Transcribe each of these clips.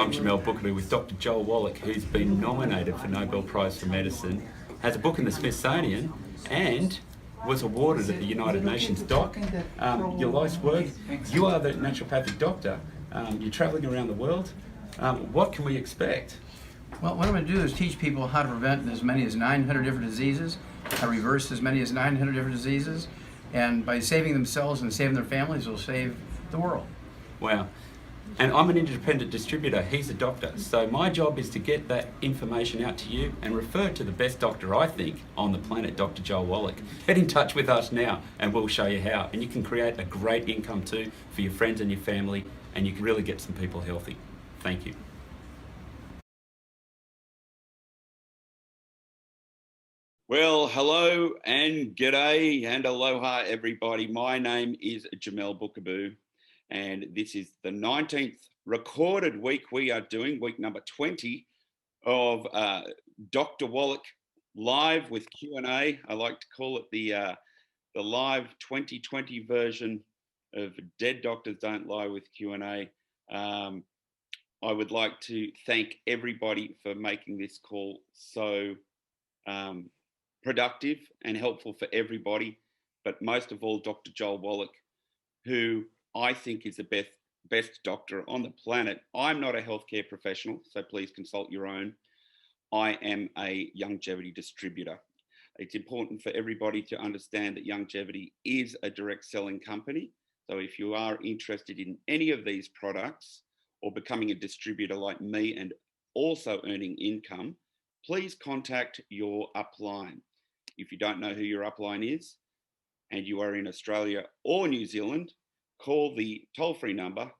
I'm Jamel Boukabou with Dr Joel Wallach, who's been nominated for Nobel Prize for Medicine, has a book in the Smithsonian, and was awarded at the United Nations. Doc, your life's work, you are the naturopathic doctor. You're travelling around the world. What can we expect? Well, what I'm going to do is teach people how to prevent as many as 900 different diseases, how to reverse as many as 900 different diseases, and by saving themselves and saving their families, will save the world. Wow. And I'm an independent distributor, he's a doctor. So my job is to get that information out to you and refer to the best doctor, I think, on the planet, Dr Joel Wallach. Get in touch with us now and we'll show you how. And you can create a great income too for your friends and your family, and you can really get some people healthy. Thank you. Well, hello and g'day and aloha everybody. My name is Jamel Boukabou, and this is the 19th recorded week we are doing, week number 20 of Dr. Wallach live with Q&A. I like to call it the live 2020 version of Dead Doctors Don't Lie with Q&A. I would like to thank everybody for making this call so productive and helpful for everybody, but most of all, Dr. Joel Wallach, who I think is the best doctor on the planet. I'm not a healthcare professional, so please consult your own. I am a Youngevity distributor. It's important for everybody to understand that Youngevity is a direct selling company. So if you are interested in any of these products or becoming a distributor like me and also earning income, please contact your upline. If you don't know who your upline is and you are in Australia or New Zealand, call the toll-free number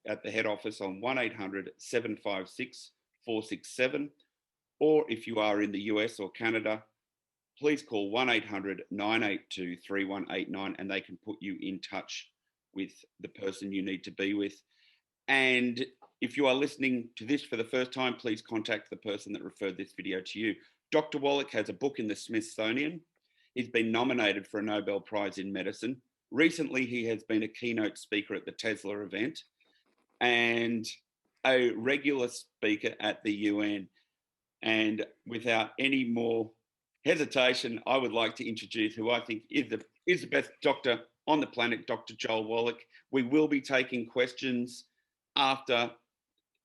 at the head office on 1-800-756-467. Or if you are in the US or Canada, please call 1-800-982-3189 and they can put you in touch with the person you need to be with. And if you are listening to this for the first time, please contact the person that referred this video to you. Dr. Wallach has a book in the Smithsonian. He's been nominated for a Nobel Prize in Medicine. Recently, he has been a keynote speaker at the Tesla event and a regular speaker at the UN. And without any more hesitation, I would like to introduce who I think is the best doctor on the planet, Dr. Joel Wallach. We will be taking questions after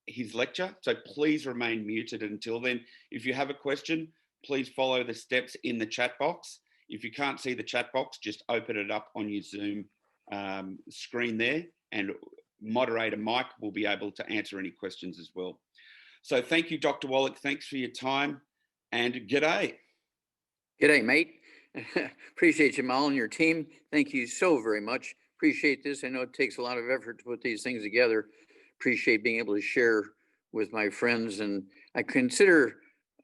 his lecture, so please remain muted until then. If you have a question, please follow the steps in the chat box. If you can't see the chat box, just open it up on your Zoom screen there, and moderator Mike will be able to answer any questions as well. So thank you, Dr. Wallach. Thanks for your time, and g'day. G'day, mate. Appreciate you, Mal, and your team. Thank you so very much. Appreciate this. I know it takes a lot of effort to put these things together. Appreciate being able to share with my friends, and I consider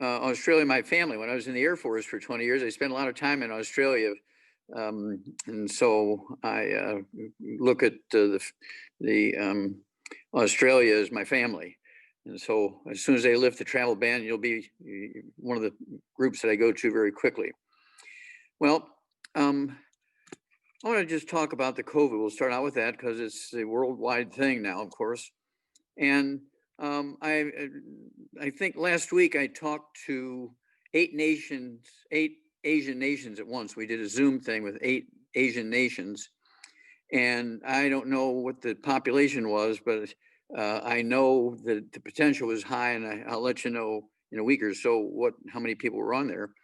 Australia my family. When I was in the Air Force for 20 years, I spent a lot of time in Australia, and so I look at Australia as my family. And so as soon as they lift the travel ban, you'll be one of the groups that I go to very quickly. Well, I want to just talk about the COVID. We'll start out with that because it's a worldwide thing now, of course. And I think last week I talked to 8 Asian nations at once. We did a Zoom thing with 8 Asian nations. And I don't know what the population was, but I know that the potential was high, and I'll let you know in a week or so how many people were on there.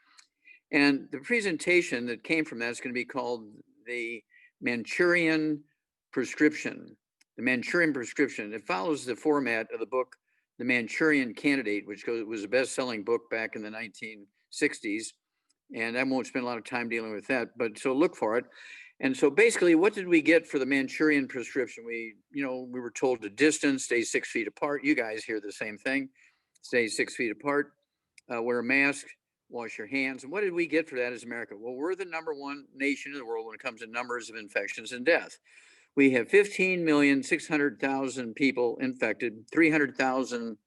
And the presentation that came from that is going to be called the Manchurian Prescription. The Manchurian Prescription. It follows the format of the book, The Manchurian Candidate, which was a best-selling book back in the 1960s. And I won't spend a lot of time dealing with that, but so look for it. And so basically, what did we get for the Manchurian Prescription? We were told to distance, stay 6 feet apart. You guys hear the same thing. Stay 6 feet apart, wear a mask, wash your hands. And what did we get for that as America? Well, we're the #1 nation in the world when it comes to numbers of infections and death. We have 15,600,000 people infected, 300,000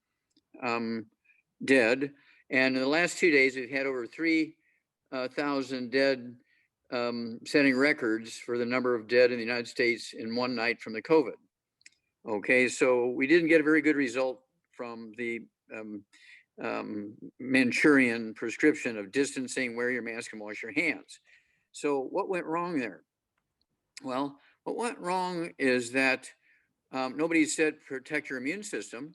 dead. And in the last 2 days, we've had over 3,000 dead, setting records for the number of dead in the United States in one night from the COVID. Okay, so we didn't get a very good result from the Manchurian prescription of distancing, wear your mask and wash your hands. So what went wrong there? Well, what went wrong is that nobody said protect your immune system.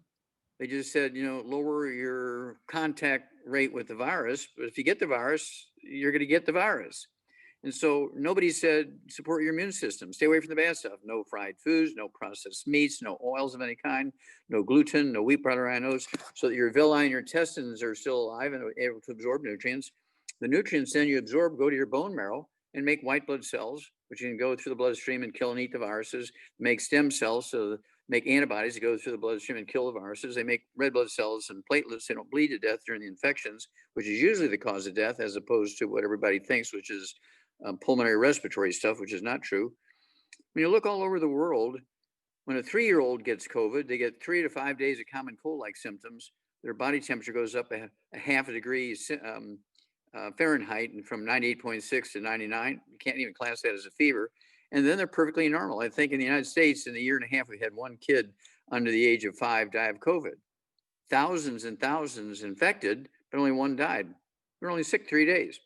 They just said, lower your contact rate with the virus. But if you get the virus, you're going to get the virus. And so nobody said support your immune system. Stay away from the bad stuff. No fried foods, no processed meats, no oils of any kind, no gluten, no wheat, butter, and oats, so that your villi and your intestines are still alive and able to absorb nutrients. The nutrients then you absorb go to your bone marrow and make white blood cells, which can go through the bloodstream and kill and eat the viruses, make stem cells, so make antibodies that go through the bloodstream and kill the viruses. They make red blood cells and platelets. They don't bleed to death during the infections, which is usually the cause of death, as opposed to what everybody thinks, which is pulmonary respiratory stuff, which is not true. When you look all over the world, when a 3-year-old gets COVID, they get 3 to 5 days of common cold-like symptoms. Their body temperature goes up a half a degree Fahrenheit, and from 98.6 to 99. You can't even class that as a fever. And then they're perfectly normal. I think in the United States, in a year and a half, we had 1 kid under the age of 5 die of COVID. Thousands and thousands infected, but only 1 died. They're only sick 3 days.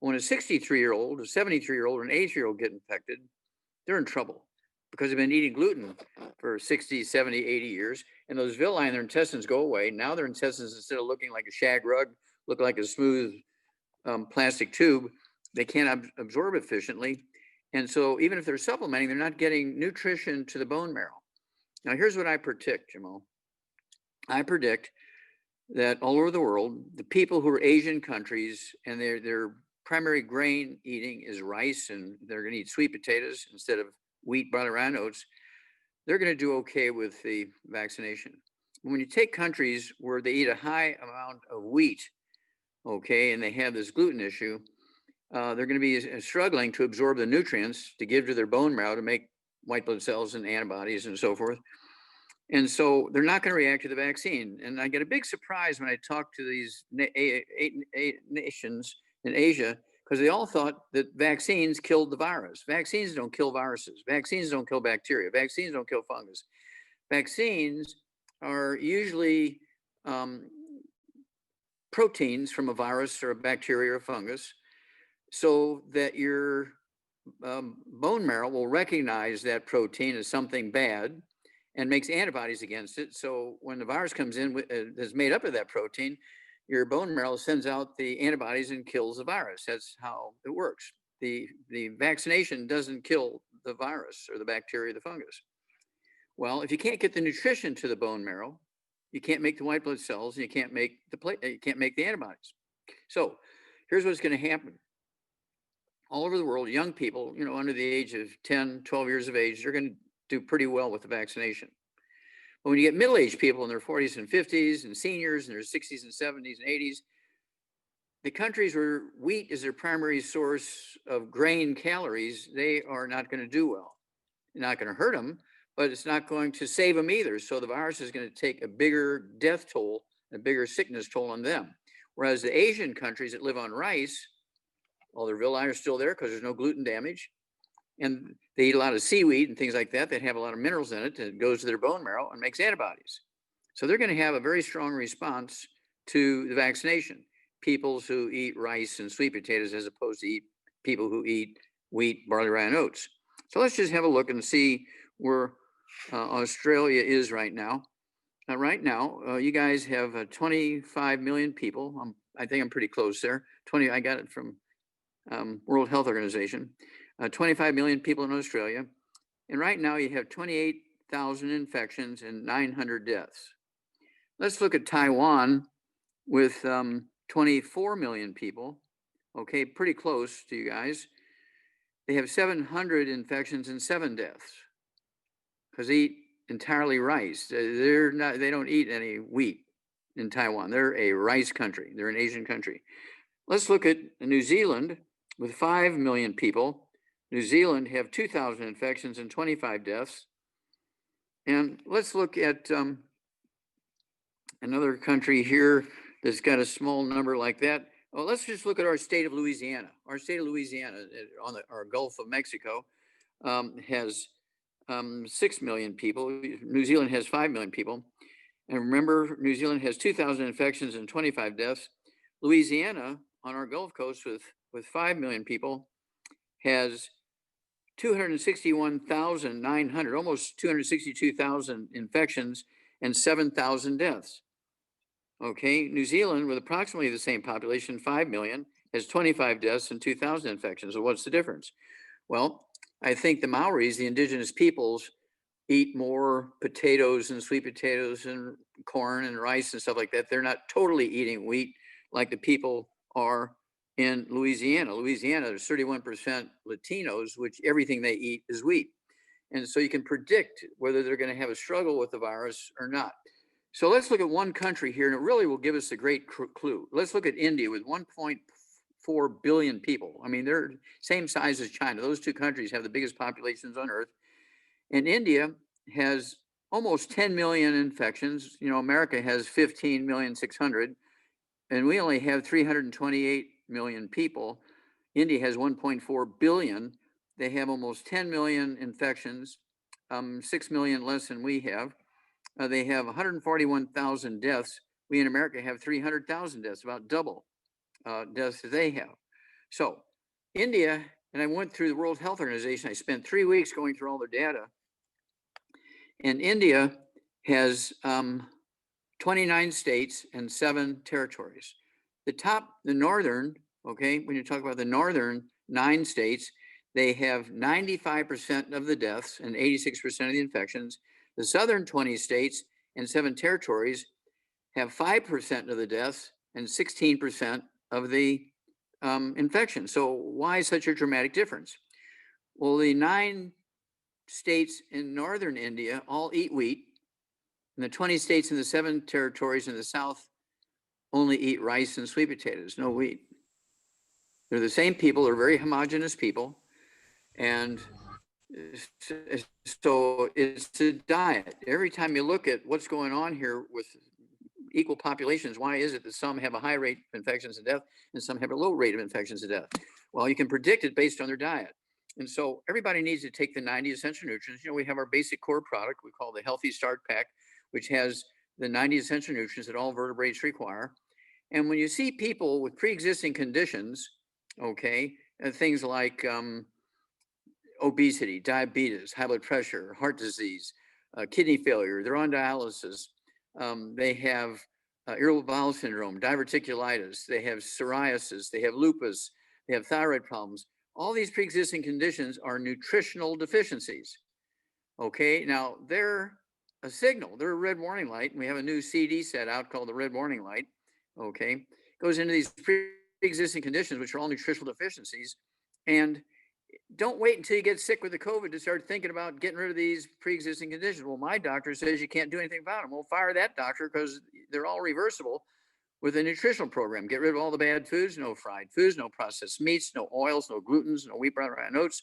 When a 63-year-old, a 73-year-old, or an 80-year-old get infected, they're in trouble because they've been eating gluten for 60, 70, 80 years, and those villi in their intestines go away. Now their intestines, instead of looking like a shag rug, look like a smooth plastic tube. They can't absorb efficiently. And so even if they're supplementing, they're not getting nutrition to the bone marrow. Now, here's what I predict, Jamel. I predict that all over the world, the people who are Asian countries and their primary grain eating is rice, and they're going to eat sweet potatoes instead of wheat, butter, and oats, they're going to do okay with the vaccination. When you take countries where they eat a high amount of wheat, okay, and they have this gluten issue, they're going to be struggling to absorb the nutrients to give to their bone marrow to make white blood cells and antibodies and so forth. And so they're not going to react to the vaccine. And I get a big surprise when I talk to these 8 nations in Asia, because they all thought that vaccines killed the virus. Vaccines don't kill viruses. Vaccines don't kill bacteria. Vaccines don't kill fungus. Vaccines are usually proteins from a virus or a bacteria or a fungus, so that your bone marrow will recognize that protein as something bad and makes antibodies against it. So when the virus comes in that's made up of that protein, your bone marrow sends out the antibodies and kills the virus. That's how it works. The vaccination doesn't kill the virus or the bacteria or the fungus. Well, if you can't get the nutrition to the bone marrow, you can't make the white blood cells, and you can't make the antibodies. So here's what's going to happen. All over the world, young people, under the age of 10, 12 years of age, they're going to do pretty well with the vaccination. But when you get middle-aged people in their 40s and 50s and seniors in their 60s and 70s and 80s, the countries where wheat is their primary source of grain calories, they are not going to do well. It's not going to hurt them, but it's not going to save them either. So the virus is going to take a bigger death toll, a bigger sickness toll on them. Whereas the Asian countries that live on rice, all their villi are still there because there's no gluten damage. And they eat a lot of seaweed and things like that that have a lot of minerals in it that goes to their bone marrow and makes antibodies. So they're going to have a very strong response to the vaccination. People who eat rice and sweet potatoes as opposed to people who eat wheat, barley, rye, and oats. So let's just have a look and see where Australia is right now. Right now, you guys have 25 million people. I think I'm pretty close there. I got it from World Health Organization. 25 million people in Australia. And right now you have 28,000 infections and 900 deaths. Let's look at Taiwan with 24 million people. Okay, pretty close to you guys. They have 700 infections and 7 deaths because they eat entirely rice. They don't eat any wheat in Taiwan. They're a rice country. They're an Asian country. Let's look at New Zealand with 5 million people. New Zealand have 2,000 infections and 25 deaths. And let's look at another country here that's got a small number like that. Well, let's just look at our state of Louisiana. Our state of Louisiana on our Gulf of Mexico has 6 million people. New Zealand has 5 million people. And remember, New Zealand has 2,000 infections and 25 deaths. Louisiana, on our Gulf Coast with 5 million people, has 261,900, almost 262,000 infections and 7,000 deaths. Okay, New Zealand, with approximately the same population, 5 million, has 25 deaths and 2,000 infections. So what's the difference? Well, I think the Maoris, the indigenous peoples, eat more potatoes and sweet potatoes and corn and rice and stuff like that. They're not totally eating wheat like the people are in Louisiana. Louisiana, there's 31% Latinos, which everything they eat is wheat. And so you can predict whether they're going to have a struggle with the virus or not. So let's look at one country here, and it really will give us a great clue. Let's look at India with 1.4 billion people. I mean, they're same size as China. Those two countries have the biggest populations on earth. And India has almost 10 million infections. You know, America has 15,600,000, and we only have 328 million people. India has 1.4 billion. They have almost 10 million infections, 6 million less than we have. They have 141,000 deaths. We in America have 300,000 deaths, about double deaths that they have. So India, and I went through the World Health Organization. I spent 3 weeks going through all their data. And India has 29 states and 7 territories. The northern, okay, when you talk about the northern 9 states, they have 95% of the deaths and 86% of the infections. The southern 20 states and 7 territories have 5% of the deaths and 16% of the infections. So why such a dramatic difference? Well, the 9 states in northern India all eat wheat, and the 20 states and the 7 territories in the south only eat rice and sweet potatoes, no wheat. They're the same people, they're very homogenous people, and so it's a diet. Every time you look at what's going on here with equal populations, why is it that some have a high rate of infections and death and some have a low rate of infections and death? Well, you can predict it based on their diet. And so everybody needs to take the 90 essential nutrients. You know, we have our basic core product we call the Healthy Start Pack, which has the 90 essential nutrients that all vertebrates require. And when you see people with pre-existing conditions, okay, things like obesity, diabetes, high blood pressure, heart disease, kidney failure, they're on dialysis, they have irritable bowel syndrome, diverticulitis, they have psoriasis, they have lupus, they have thyroid problems. All these pre-existing conditions are nutritional deficiencies. Okay, now they're a signal, they're a red warning light, and we have a new CD set out called the red warning light. Okay, goes into these pre-existing conditions, which are all nutritional deficiencies. And don't wait until you get sick with the COVID to start thinking about getting rid of these pre-existing conditions. Well, my doctor says you can't do anything about them. Well, fire that doctor, because they're all reversible with a nutritional program. Get rid of all the bad foods, no fried foods, no processed meats, no oils, no glutens, no wheat, bran, and oats,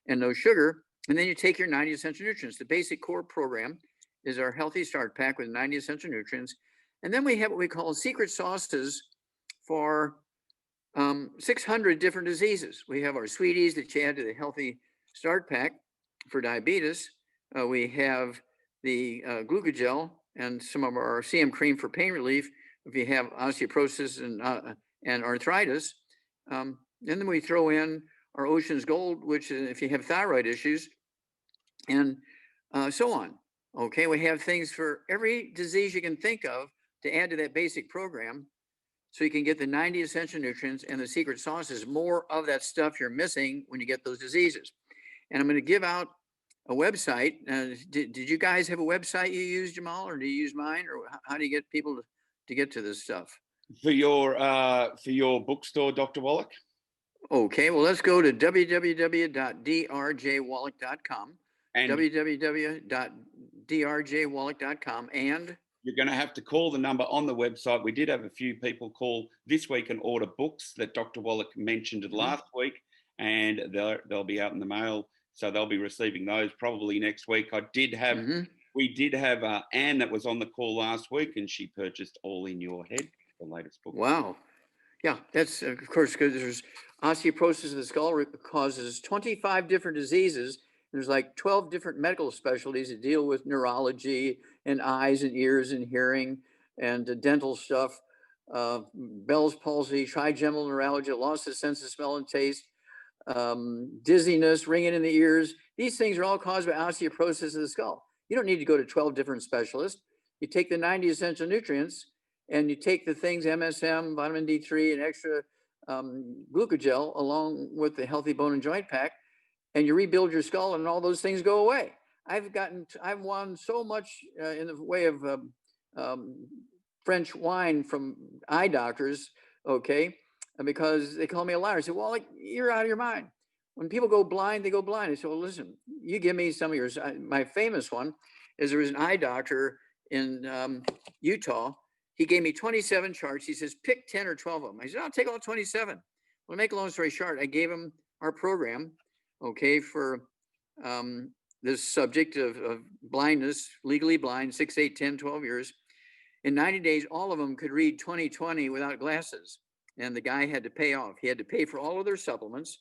and no sugar. And then you take your 90 essential nutrients. The basic core program is our Healthy Start Pack with 90 essential nutrients. And then we have what we call secret sauces for 600 different diseases. We have our sweeties that you add to the Healthy Start Pack for diabetes. We have the glucogel and some of our CM cream for pain relief if you have osteoporosis and arthritis. And then we throw in our Ocean's Gold, which is if you have thyroid issues, and so on. Okay, we have things for every disease you can think of to add to that basic program, so you can get the 90 essential nutrients and the secret sauces, more of that stuff you're missing when you get those diseases. And I'm going to give out a website. Did you guys have a website you use, Jamal, or do you use mine, or how do you get people to get to this stuff? For your bookstore, Dr. Wallach? Okay, well, let's go to www.drjwallach.com, www.drjwallach.com, and you're going to have to call the number on the website. We did have a few people call this week and order books that Dr. Wallach mentioned last week, and they'll be out in the mail, so they'll be receiving those probably next week. We did have Anne that was on the call last week, and she purchased All in Your Head, the latest book. Wow. Yeah, that's of course because there's osteoporosis of the skull causes 25 different diseases. There's like 12 different medical specialties that deal with neurology and eyes and ears and hearing and dental stuff, Bell's palsy, trigeminal neuralgia, loss of sense of smell and taste, dizziness, ringing in the ears. These things are all caused by osteoporosis of the skull. You don't need to go to 12 different specialists. You take the 90 essential nutrients and you take the things, MSM, vitamin D3, and extra glucogel along with the healthy bone and joint pack, and you rebuild your skull and all those things go away. I've won so much in the way of French wine from eye doctors, okay, because they call me a liar. I say, well, like, you're out of your mind. When people go blind, they go blind. I said, well, listen, you give me some of yours. My famous one is there was an eye doctor in Utah. He gave me 27 charts. He says, pick 10 or 12 of them. I said, I'll take all 27. Well, to make a long story short, I gave him our program, okay, for this subject of blindness, legally blind, 6, 8, 10, 12 years. In 90 days, all of them could read 20/20 without glasses. And the guy had to pay off. He had to pay for all of their supplements,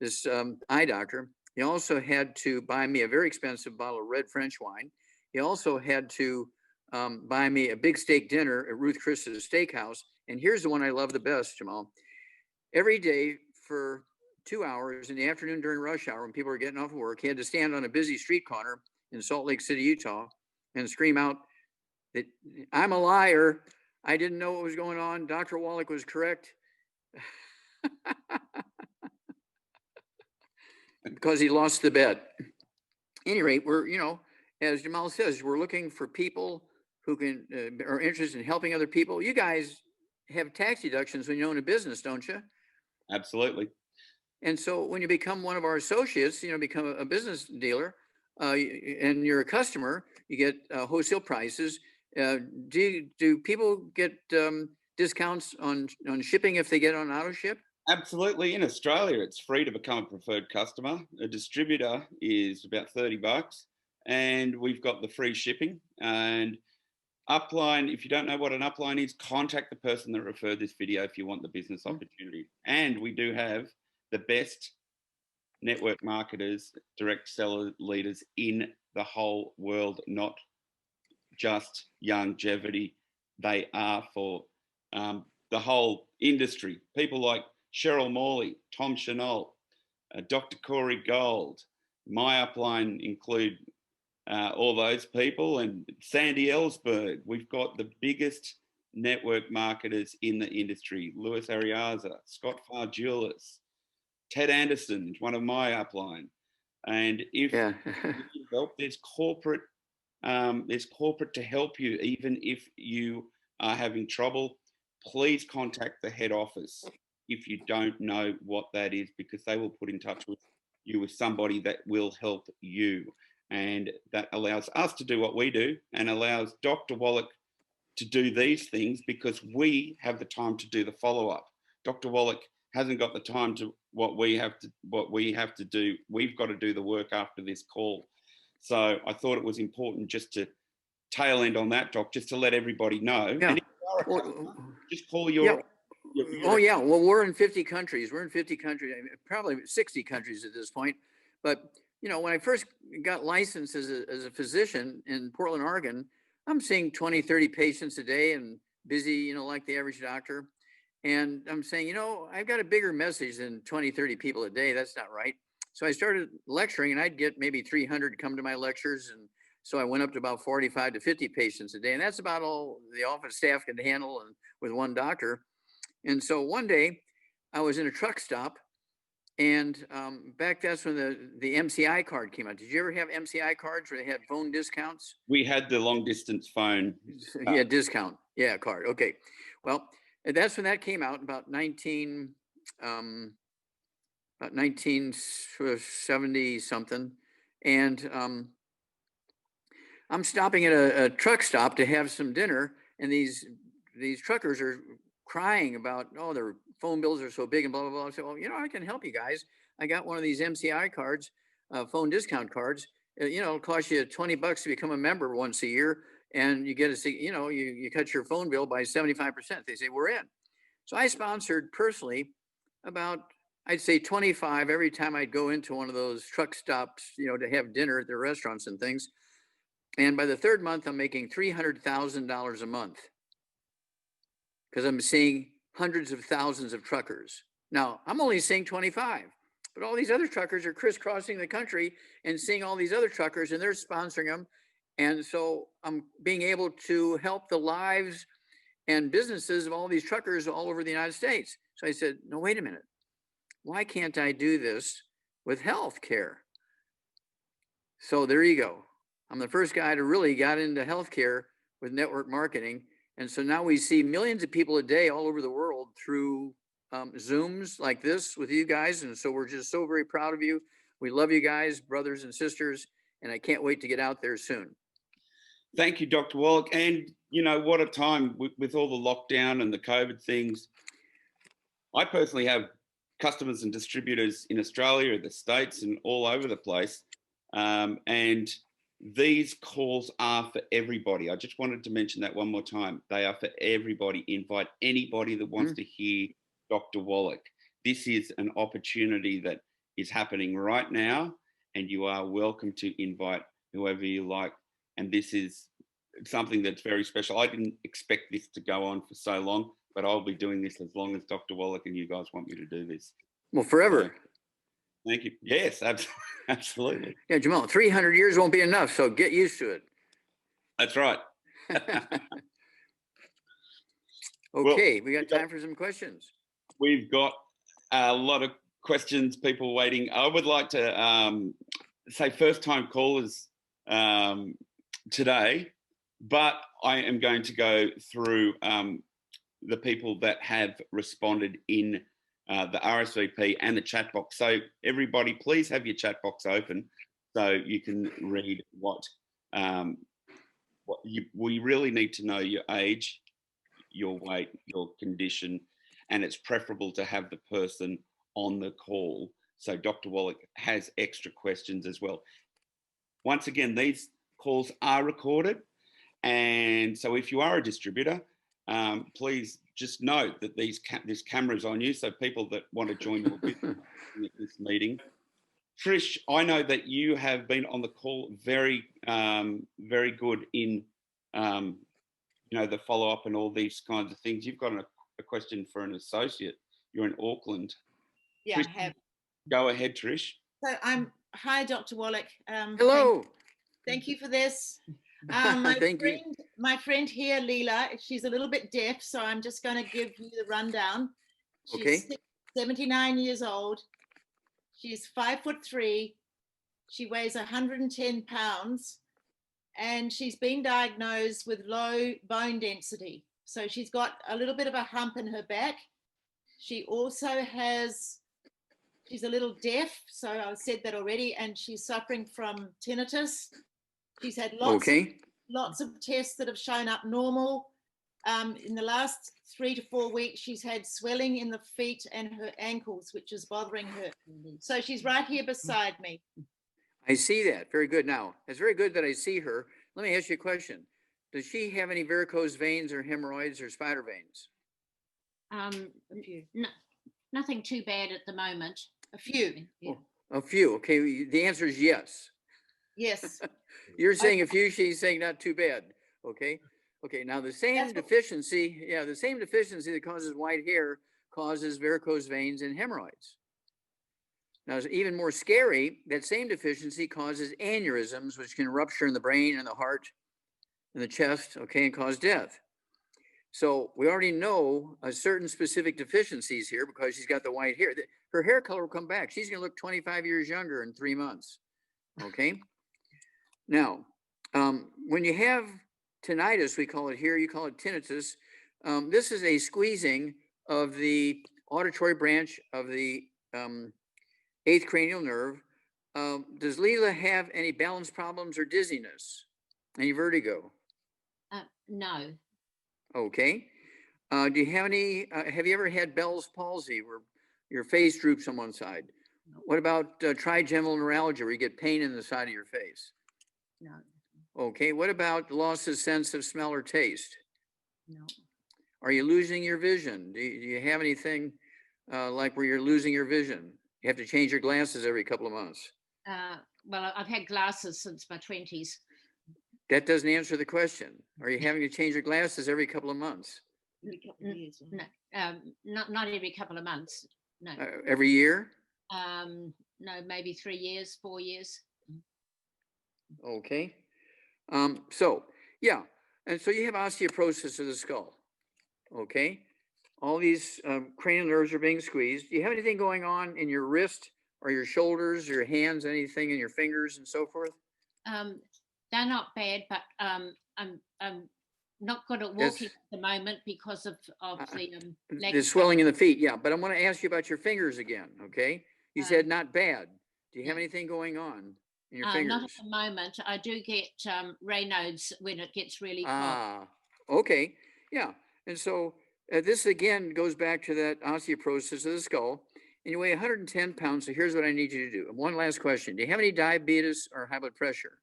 this eye doctor. He also had to buy me a very expensive bottle of red French wine. He also had to buy me a big steak dinner at Ruth Chris's Steakhouse. And here's the one I love the best, Jamal. Every day for 2 hours in the afternoon during rush hour when people were getting off work, he had to stand on a busy street corner in Salt Lake City, Utah, and scream out that I'm a liar. I didn't know what was going on. Dr. Wallach was correct. Because he lost the bet. At any rate, we're, as Jamel says, we're looking for people who are interested in helping other people. You guys have tax deductions when you own a business, don't you? Absolutely. And so when you become one of our associates, become a business dealer, and you're a customer, you get wholesale prices. Do people get discounts on shipping if they get on auto ship? Absolutely. In Australia, it's free to become a preferred customer. A distributor is about $30, and we've got the free shipping. And upline, if you don't know what an upline is, contact the person that referred this video if you want the business opportunity. And we do have the best network marketers, direct seller leaders in the whole world, not just Youngevity. They are for the whole industry. People like Cheryl Morley, Tom Chanel, Dr. Corey Gold. My upline include all those people, and Sandy Ellsberg. We've got the biggest network marketers in the industry. Louis Ariaza, Scott Farjulis, Ted Anderson, one of my upline. And if you need help, there's corporate to help you. Even if you are having trouble, please contact the head office if you don't know what that is, because they will put in touch with you with somebody that will help you. And that allows us to do what we do and allows Dr. Wallach to do these things, because we have the time to do the follow-up. Dr. Wallach hasn't got the time to what we have to do. We've got to do the work after this call. So I thought it was important just to tail end on that, Doc, just to let everybody know. Yeah. And if you are a customer, just call your well, we're in 50 countries. We're in 50 countries, probably 60 countries at this point. But when I first got licensed as a physician in Portland, Oregon, I'm seeing 20, 30 patients a day and busy, like the average doctor. And I'm saying, I've got a bigger message than 20, 30 people a day. That's not right. So I started lecturing, and I'd get maybe 300 come to my lectures. And so I went up to about 45 to 50 patients a day. And that's about all the office staff could handle and with one doctor. And so one day I was in a truck stop, and that's when the MCI card came out. Did you ever have MCI cards where they had phone discounts? We had the long distance phone. Yeah, discount. Yeah, card. Okay. Well, that's when that came out, about 1970 something. And I'm stopping at a truck stop to have some dinner, and these truckers are crying about, their phone bills are so big and blah, blah, blah. I said, well, I can help you guys. I got one of these MCI cards, phone discount cards. It'll cost you $20 to become a member once a year. And you get you cut your phone bill by 75%. They say, we're in. So I sponsored personally about, I'd say 25 every time I'd go into one of those truck stops, to have dinner at their restaurants and things. And by the third month, I'm making $300,000 a month because I'm seeing hundreds of thousands of truckers. Now, I'm only seeing 25, but all these other truckers are crisscrossing the country and seeing all these other truckers, and they're sponsoring them. And so I'm being able to help the lives and businesses of all these truckers all over the United States. So I said, no, wait a minute. Why can't I do this with health care? So there you go. I'm the first guy to really got into healthcare with network marketing. And so now we see millions of people a day all over the world through Zooms like this with you guys. And so we're just so very proud of you. We love you guys, brothers and sisters, and I can't wait to get out there soon. Thank you, Dr. Wallach. And you know, what a time with all the lockdown and the COVID things. I personally have customers and distributors in Australia, the States, and all over the place. And these calls are for everybody. I just wanted to mention that one more time. They are for everybody. Invite anybody that wants to hear Dr. Wallach. This is an opportunity that is happening right now, and you are welcome to invite whoever you like. And this is something that's very special. I didn't expect this to go on for so long, but I'll be doing this as long as Dr. Wallach and you guys want me to do this. Well, forever. So, thank you. Yes, absolutely. Yeah, Jamel, 300 years won't be enough, so get used to it. That's right. Okay, we got time for some questions. We've got a lot of questions, people waiting. I would like to say first-time callers today, but I am going to go through the people that have responded in the RSVP and the chat box. So everybody, please have your chat box open so you can read what we really need to know: your age, your weight, your condition, and it's preferable to have the person on the call. So Dr. Wallach has extra questions as well. Once again, these calls are recorded. And so if you are a distributor, please just note that this camera is on you, so people that want to join your business in this meeting. Trish, I know that you have been on the call very, very good in, the follow-up and all these kinds of things. You've got a question for an associate. You're in Auckland. Yeah, Trish, I have. Go ahead, Trish. So hi, Dr. Wallach. Hello. Thank you for this. My friend here, Leila, she's a little bit deaf, so I'm just going to give you the rundown. She's 79 years old. She's 5'3". She weighs 110 pounds, and she's been diagnosed with low bone density. So she's got a little bit of a hump in her back. She also she's a little deaf, so I said that already, and she's suffering from tinnitus. She's had lots of tests that have shown up normal. In the last 3 to 4 weeks, she's had swelling in the feet and her ankles, which is bothering her. So she's right here beside me. I see that. Very good. Now, it's very good that I see her. Let me ask you a question. Does she have any varicose veins or hemorrhoids or spider veins? A few. No, nothing too bad at the moment. A few. Yeah. Oh, a few. Okay. The answer is yes. Yes. You're saying a few, she's saying not too bad. Okay. Okay. Now the same deficiency, the same deficiency that causes white hair causes varicose veins and hemorrhoids. Now it's even more scary, that same deficiency causes aneurysms, which can rupture in the brain and the heart and the chest, okay, and cause death. So we already know a certain specific deficiencies here because she's got the white hair. Her hair color will come back. She's going to look 25 years younger in 3 months. Okay. Now, when you have tinnitus, we call it here, you call it tinnitus. This is a squeezing of the auditory branch of the 8th cranial nerve. Does Leila have any balance problems or dizziness? Any vertigo? No. Okay. Do you have any, have you ever had Bell's palsy where your face droops on one side? No. What about trigeminal neuralgia where you get pain in the side of your face? No. Okay. What about loss of sense of smell or taste? No. Are you losing your vision? Do you have anything like where you're losing your vision? You have to change your glasses every couple of months. Well, I've had glasses since my 20s. That doesn't answer the question. Are you having to change your glasses every couple of months? Every couple of years. No, not every couple of months. No. Every year? No, maybe 3 years, 4 years. Okay. So yeah, and so you have osteoporosis of the skull. Okay. All these cranial nerves are being squeezed. Do you have anything going on in your wrist or your shoulders, your hands, anything in your fingers and so forth? They're not bad, but I'm not good at walking at the moment because of the swelling in the feet. Yeah, but I want to ask you about your fingers again. Okay. You said not bad. Do you have anything going on in your fingers? Not at the moment. I do get Raynaud's when it gets really cold. Ah, okay. Yeah. And so this again goes back to that osteoporosis of the skull. And you weigh 110 pounds. So here's what I need you to do. One last question. Do you have any diabetes or high blood pressure?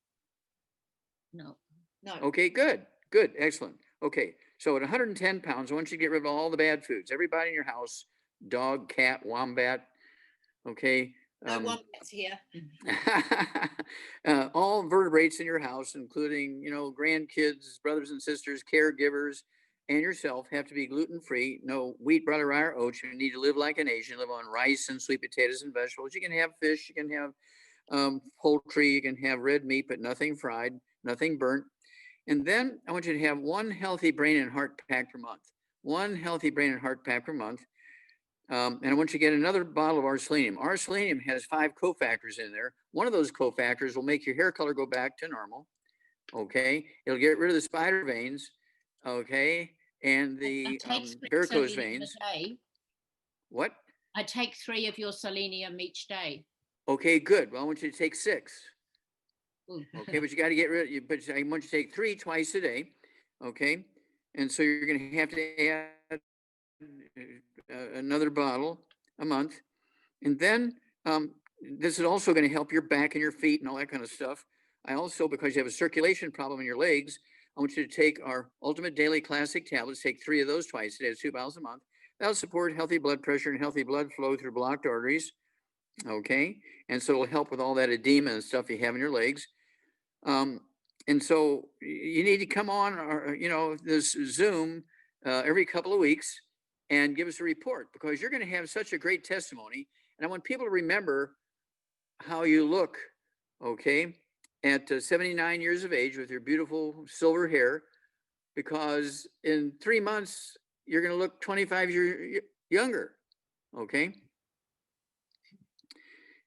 No. No. Okay, good. Good. Excellent. Okay. So at 110 pounds, I want you to get rid of all the bad foods. Everybody in your house, dog, cat, wombat. Okay. No wombats here. All vertebrates in your house, including, grandkids, brothers and sisters, caregivers, and yourself have to be gluten-free. No wheat, butter, rye, or oats. You need to live like an Asian, live on rice and sweet potatoes and vegetables. You can have fish, you can have poultry, you can have red meat, but nothing fried, nothing burnt. And then I want you to have one healthy brain and heart pack per month. One healthy brain and heart pack per month. And I want you to get another bottle of our selenium. Our selenium has 5 cofactors in there. One of those cofactors will make your hair color go back to normal. Okay. It'll get rid of the spider veins. Okay. And the varicose veins. What? I take 3 of your selenium each day. Okay, good. Well, I want you to take 6. Ooh. Okay, but you got to get rid of, but I want you to take 3 twice a day. Okay. And so you're going to have to add another bottle a month. And then this is also going to help your back and your feet and all that kind of stuff. I also, because you have a circulation problem in your legs, I want you to take our Ultimate Daily Classic tablets, take 3 of those twice a day, 2 bottles a month. That'll support healthy blood pressure and healthy blood flow through blocked arteries. Okay. And so it'll help with all that edema and stuff you have in your legs. And so you need to come on, this Zoom every couple of weeks and give us a report, because you're going to have such a great testimony. And I want people to remember how you look, okay, at 79 years of age with your beautiful silver hair, because in 3 months, you're going to look 25 years younger, okay?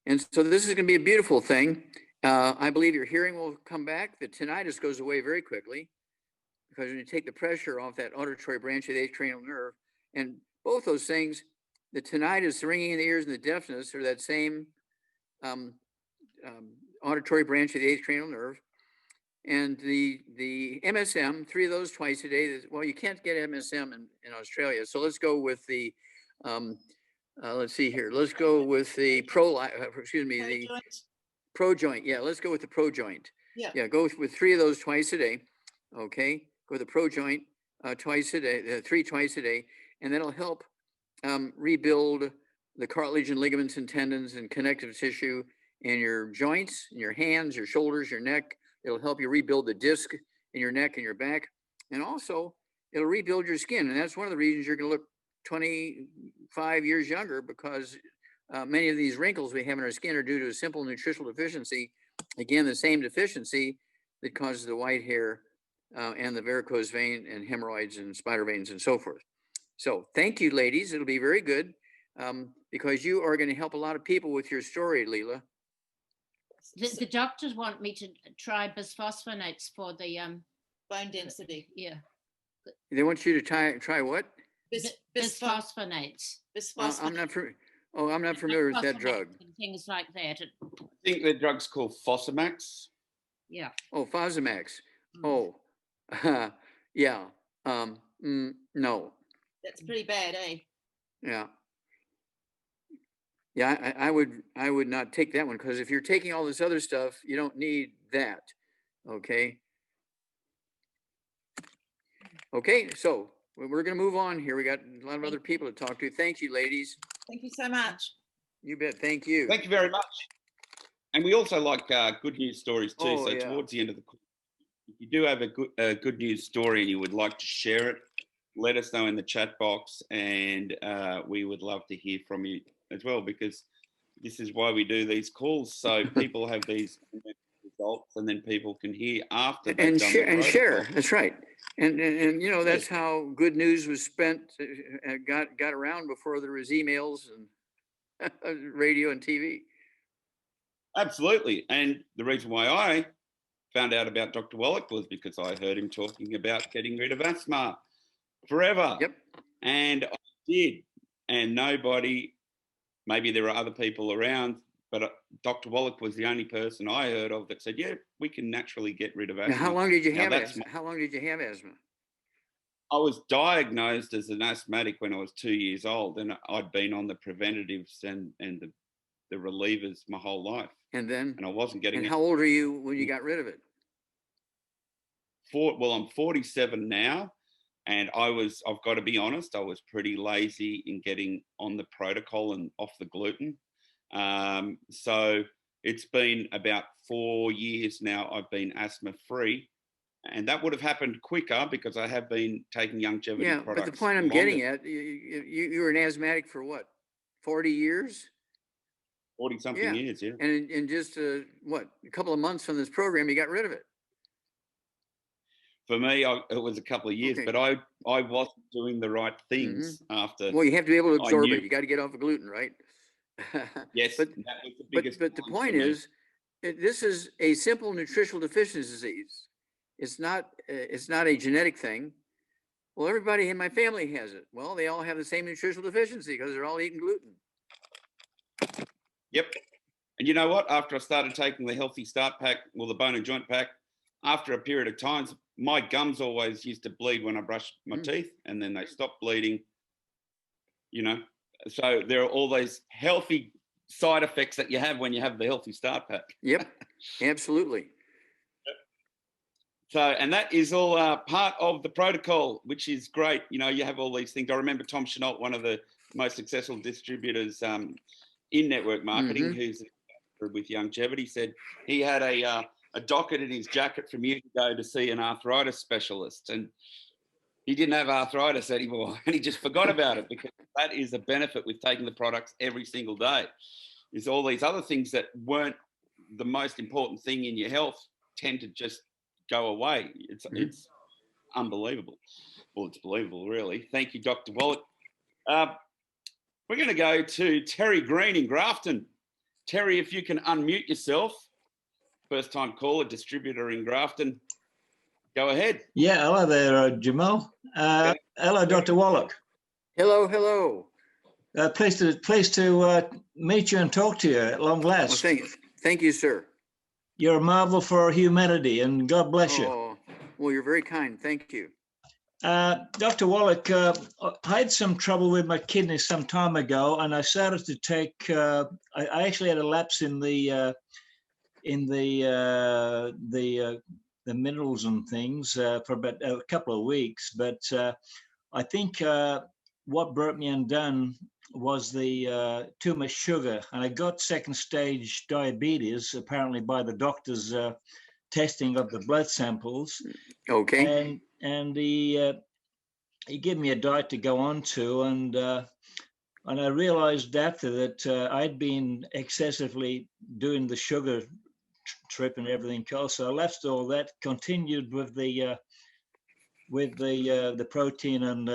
And so this is going to be a beautiful thing. I believe your hearing will come back. The tinnitus goes away very quickly, because when you take the pressure off that auditory branch of the eighth cranial nerve, and both those things, the tinnitus, the ringing in the ears, and the deafness are that same auditory branch of the eighth cranial nerve. And the MSM, 3 of those twice a day. Well, you can't get MSM in Australia, so let's go with the let's see here. Let's go with the Pro Joint. Yeah, let's go with the Pro Joint. Yeah, go with 3 of those twice a day. Okay, go with the Pro Joint twice a day, 3 twice a day, and that'll help rebuild the cartilage and ligaments and tendons and connective tissue in your joints, in your hands, your shoulders, your neck. It'll help you rebuild the disc in your neck and your back, and also it'll rebuild your skin. And that's one of the reasons you're going to look 25 years younger, because many of these wrinkles we have in our skin are due to a simple nutritional deficiency. Again, the same deficiency that causes the white hair and the varicose vein and hemorrhoids and spider veins and so forth. So thank you, ladies. It'll be very good because you are going to help a lot of people with your story, Leila. The doctors want me to try bisphosphonates for the bone density. Yeah. They want you to try what? Bisphosphonates. I'm not familiar with that drug. Things like that. I think the drug's called Fosamax. Yeah. Oh, Fosamax. Oh, yeah. No. That's pretty bad, eh? Yeah. Yeah, I would not take that one, because if you're taking all this other stuff, you don't need that. Okay. Okay, so we're going to move on here. We got a lot of other people to talk to. Thank you, ladies. Thank you so much. You bet. Thank you. Thank you very much. And we also like good news stories too. Oh, so yeah. towards the end of the if you do have a good news story and you would like to share it, let us know in the chat box, and we would love to hear from you as well, because this is why we do these calls, so people have these results, and then people can hear after they've and done share the and share. protocol. That's right. And you know, that's Yes. how good news was spent, got around before there was emails and radio and TV. Absolutely. And the reason why I found out about Dr. Wallach was because I heard him talking about getting rid of asthma forever. Yep. And I did. And nobody, maybe there are other people around, but Dr. Wallach was the only person I heard of that said, yeah, we can naturally get rid of asthma. Now, how long did you Now, have that's asthma? How long did you have asthma? I was diagnosed as an asthmatic when I was 2 years old, and I'd been on the preventatives and the relievers my whole life. And then, and I wasn't getting and it. how old are you when you got rid of it? Well, I'm 47 now, and I've got to be honest, I was pretty lazy in getting on the protocol and off the gluten. So it's been about 4 years now I've been asthma free, and that would have happened quicker because I have been taking Youngevity products. But the point I'm getting at, you were an asthmatic for what, 40 years? 40 something years, yeah. And in just a couple of months from this program, you got rid of it. For me, it was a couple of years, but I wasn't doing the right things after. Well, you have to be able to absorb it. You got to get off the gluten, right? Yes, but that was the biggest. But the point is, this is a simple nutritional deficiency disease. It's not a genetic thing. Well, everybody in my family has it. Well, they all have the same nutritional deficiency because they're all eating gluten. Yep. And you know what? After I started taking the Healthy Start pack, well, the bone and joint pack, after a period of time, my gums always used to bleed when I brushed my teeth, and then they stopped bleeding, you know. So there are all those healthy side effects that you have when you have the Healthy Start pack. Yep, absolutely. So, and that is all part of the protocol, which is great. You know, you have all these things. I remember Tom Chenault, one of the most successful distributors in network marketing, who's with Youngevity, said he had a docket in his jacket from years ago to see an arthritis specialist, and he didn't have arthritis anymore, and he just forgot about it, because that is a benefit with taking the products every single day. Is all these other things that weren't the most important thing in your health tend to just go away. It's unbelievable. Well, it's believable, really. Thank you, Dr. Wallach. We're going to go to Terry Green in Grafton. Terry, if you can unmute yourself. First time caller, distributor in Grafton. Go ahead. Yeah, hello there, Jamel. Hello, Dr. Wallach. Hello. Pleased to meet you and talk to you at long last. Well, thank you, sir. You're a marvel for humanity, and God bless you. Well, you're very kind. Thank you. Dr. Wallach, I had some trouble with my kidneys some time ago, and I started to take. I actually had a lapse in the minerals and things for about a couple of weeks, but I think what brought me undone was the too much sugar, and I got second stage diabetes apparently by the doctor's testing of the blood samples. Okay. And he gave me a diet to go on to, and I realized after that I'd been excessively doing the sugar trip and everything else. So I left all that, continued with the protein and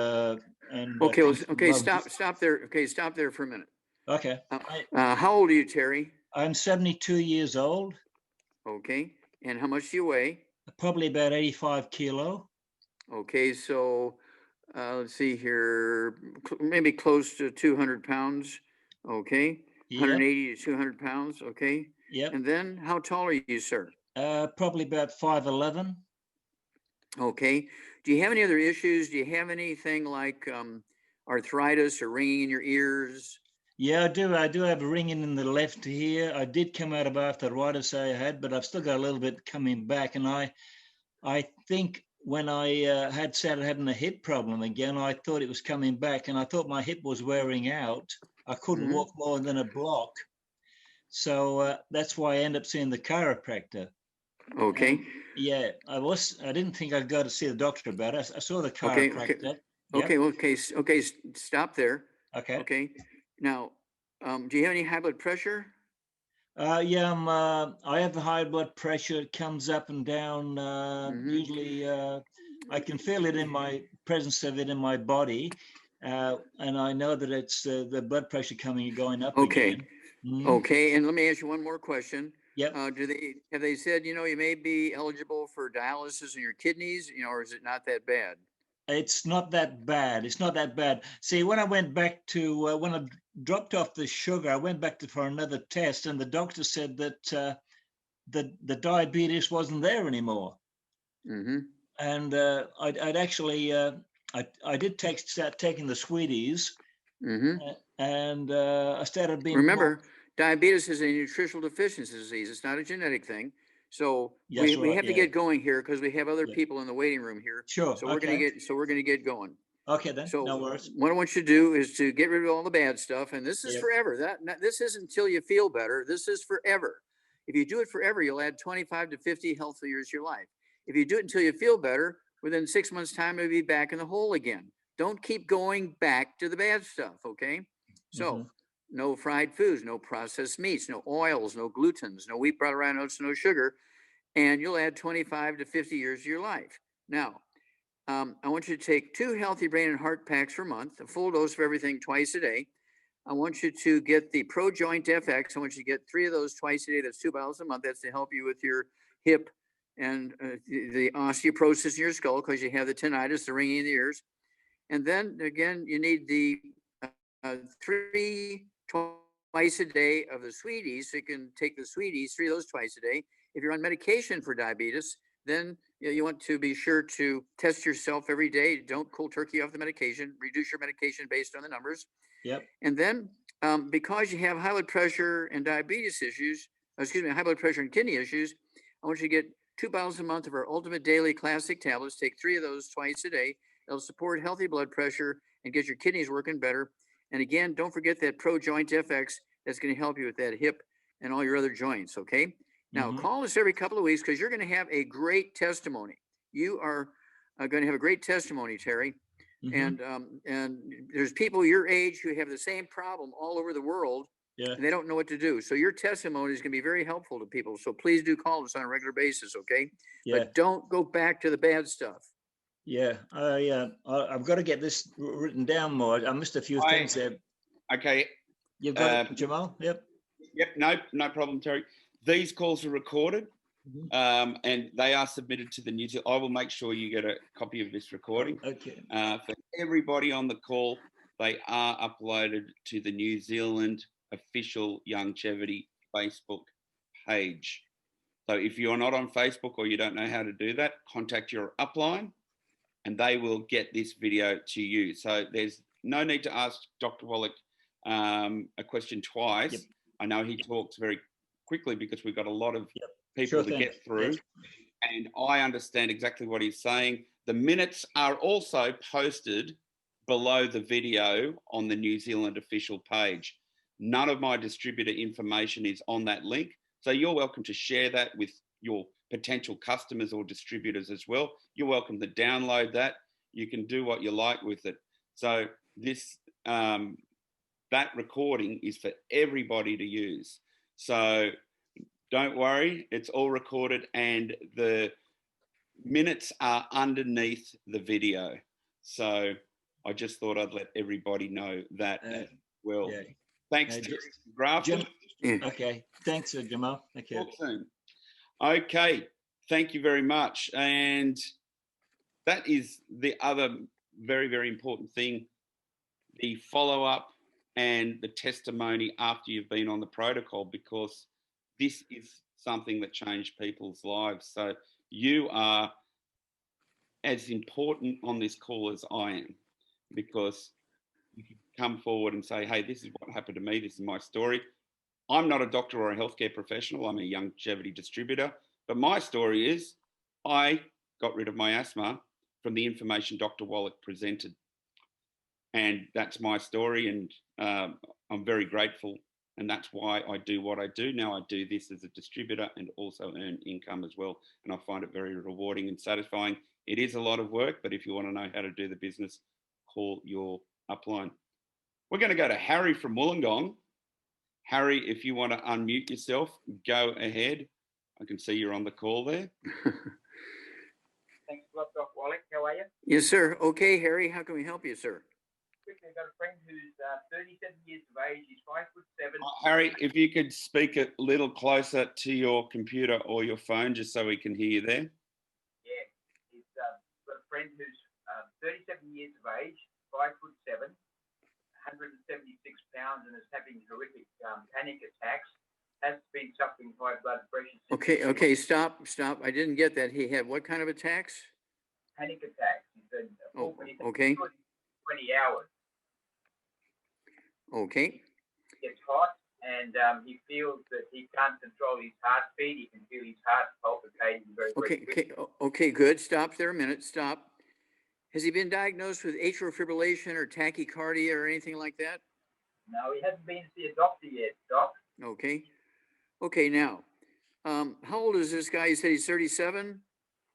stop there. Okay, stop there for a minute. Okay. How old are you, Terry? I'm 72 years old. Okay. And how much do you weigh? Probably about 85 kilo. Okay, so let's see here, maybe close to 200 pounds. Okay. Yep. 180 to 200 pounds. Okay. Yeah. And then how tall are you, sir? Probably about 5'11". Okay. Do you have any other issues? Do you have anything like arthritis or ringing in your ears? Yeah, I do. I do have a ringing in the left ear. I did come out of arthritis I had, but I've still got a little bit coming back. And I think when I had started having a hip problem again, I thought it was coming back, and I thought my hip was wearing out. I couldn't walk more than a block. So that's why I end up seeing the chiropractor. Okay. Yeah, I didn't think I'd go to see the doctor about it. I saw the chiropractor. Okay. Okay. Stop there. Okay. Okay. Now, do you have any high blood pressure? Yeah, I have high blood pressure. It comes up and down. Usually, I can feel it in my presence of it in my body, and I know that it's the blood pressure coming and going up again. Okay, and let me ask you one more question. Yep. Have they said, you know, you may be eligible for dialysis in your kidneys, you know, or is it not that bad? It's not that bad. It's not that bad. See, when I went back to when I dropped off the sugar, I went back for another test, and the doctor said that the diabetes wasn't there anymore. And I'd actually I did start taking the sweeties, and I started being. Remember, diabetes is a nutritional deficiency disease. It's not a genetic thing. So we have to get going here because we have other people in the waiting room here. Sure. So we're gonna get going. Okay then. So no worries. What I want you to do is to get rid of all the bad stuff, and this is forever. This isn't until you feel better. This is forever. If you do it forever, you'll add 25 to 50 healthy years to your life. If you do it until you feel better, within 6 months' time, you'll be back in the hole again. Don't keep going back to the bad stuff. Okay. So no fried foods, no processed meats, no oils, no glutens, no wheat, bran, rye, oats, no sugar, and you'll add 25 to 50 years to your life. Now, I want you to take 2 healthy brain and heart packs per month, a full dose of everything twice a day. I want you to get the Pro Joint FX. I want you to get 3 of those twice a day. That's 2 bottles a month. That's to help you with your hip and the osteoporosis in your skull because you have the tinnitus, the ringing in the ears. And then again, you need the 3 twice a day of the sweeties. So you can take the sweeties, 3 of those twice a day. If you're on medication for diabetes, then you want to be sure to test yourself every day. Don't cold turkey off the medication. Reduce your medication based on the numbers. Yep. And then because you have high blood pressure and diabetes issues, high blood pressure and kidney issues, I want you to get 2 bottles a month of our Ultimate Daily Classic tablets. Take 3 of those twice a day. It'll support healthy blood pressure and get your kidneys working better. And again, don't forget that Pro Joint FX. That's going to help you with that hip and all your other joints. Okay. Now, call us every couple of weeks because you're going to have a great testimony. You are going to have a great testimony, Terry. And there's people your age who have the same problem all over the world. Yeah. And they don't know what to do. So your testimony is going to be very helpful to people. So please do call us on a regular basis, okay? Yeah. But don't go back to the bad stuff. Yeah, I've got to get this written down more. I missed a few things there. Okay. You've got it, Jamal? Yep. Yep, no problem, Terry. These calls are recorded and they are submitted to the New Zealand. I will make sure you get a copy of this recording. Okay. For everybody on the call, they are uploaded to the New Zealand official Youngevity Facebook page. So if you're not on Facebook or you don't know how to do that, contact your upline and they will get this video to you. So there's no need to ask Dr. Wallach a question twice. Yep. I know he talks very quickly because we've got a lot of people to get through. Yes. And I understand exactly what he's saying. The minutes are also posted below the video on the New Zealand official page. None of my distributor information is on that link. So you're welcome to share that with your potential customers or distributors as well. You're welcome to download that. You can do what you like with it. So this that recording is for everybody to use. So don't worry, it's all recorded and the minutes are underneath the video. So I just thought I'd let everybody know that as well. Yeah. Thanks to Grafton. Okay, thanks, Jamal. Okay. Talk soon. Okay, thank you very much. And that is the other very, very important thing, the follow-up and the testimony after you've been on the protocol, because this is something that changed people's lives. So you are as important on this call as I am, because you can come forward and say, hey, this is what happened to me. This is my story. I'm not a doctor or a healthcare professional. I'm a Youngevity distributor. But my story is I got rid of my asthma from the information Dr. Wallach presented. And that's my story. And I'm very grateful And that's why I do what I do. Now I do this as a distributor and also earn income as well. And I find it very rewarding and satisfying. It is a lot of work, but if you want to know how to do the business, call your upline. We're going to go to Harry from Wollongong. Harry, if you want to unmute yourself, go ahead. I can see you're on the call there. Thanks a lot, Dr. Wallach. How are you? Yes, sir. Okay, Harry, how can we help you, sir? Quickly, I've got a friend who's 37 years of age. He's 5'7". Harry, if you could speak a little closer to your computer or your phone, just so we can hear you there. Yeah, he's got a friend who's 37 years of age, 5'7", 176 pounds, and is having horrific panic attacks. Has been suffering high blood pressure. Okay, stop. I didn't get that. He had what kind of attacks? Panic attacks. He's been okay. 20 hours. Okay. Gets hot, and he feels that he can't control his heartbeat. He can feel his heart palpitating very quickly. Okay, good. Stop there a minute. Stop. Has he been diagnosed with atrial fibrillation or tachycardia or anything like that? No, he hasn't been to see a doctor yet, Doc. Okay. Okay, now, how old is this guy? You said he's 37?